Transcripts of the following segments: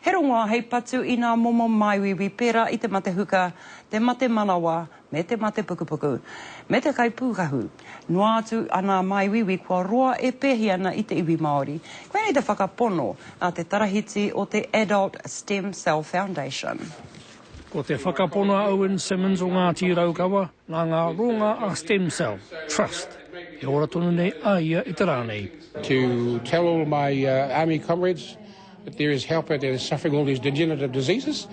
He rongoa hei patu I ngā momo maiwiwi pērā I te mate huka, te mate manawa, me te mate pukupuku. Me te kai pūkahu, noa atu ana maiwiwi kua roa e pehi ana I te iwi Māori. Koe nei te whakapono a te tarahiti o te Adult Stem Cell Foundation. Ko te whakapona Owen Simmons o Ngāti Raukawa, nā ngā ronga a Stem Cell Trust. E ora tonu nei aia I te rānei. To tell all my army comrades that there is help out there that's suffering all these degenerative diseases,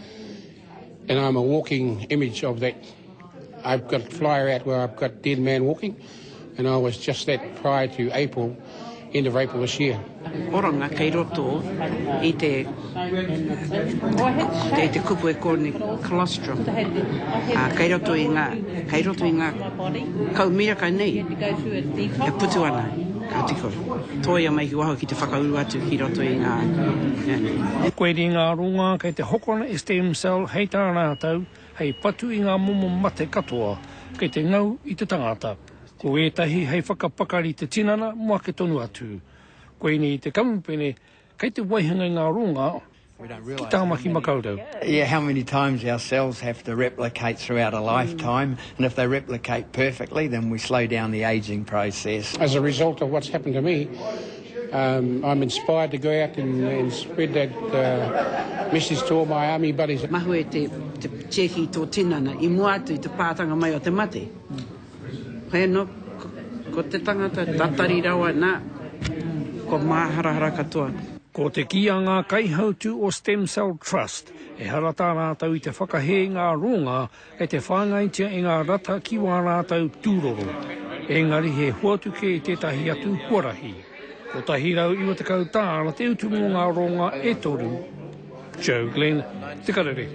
and I'm a walking image of that. I've got a flyer out where I've got Dead Man Walking, and I was just that prior to April, end of April this year. Oranga kei roto I te kupu e kōrni colostrum. Kei roto I ngā kaumira kai nei, e putu ana, ka tiko. Toia mai ki waho ki te whakauru atu ki roto I ngā. Koe ri ngā ronga kei te hokona e stem cell hei tā rātau, hei patu I ngā momo mate katoa, kei te ngau I te tangata. Ko etahi hei whakapakari te tinana mua ke tonu atu. Koe ni te kamupene, kei te waihanga I ngā ronga, ki tāmaki makaurau. Yeah, how many times our cells have to replicate throughout a lifetime, and if they replicate perfectly, then we slow down the ageing process. As a result of what's happened to me, I'm inspired to go out and spread that message to all my army buddies. Mahu e te chehi tō tinana, I mua atu I te pātanga mai o te mate. Hei no, ko te tangata tatari rawa nā, ko māharahara katoa. Ko te ki a ngā kaihautu o Stem Cell Trust, e harata rātau I te whakahe ngā ronga, e te whāngaitia I ngā rata ki wā rātau tūroro. Engari he huatuke I tētahi atu huarahi. Ko tahi rau I te kau tāna te utu mō ngā ronga e toru. Joe Glenn, Te Karere.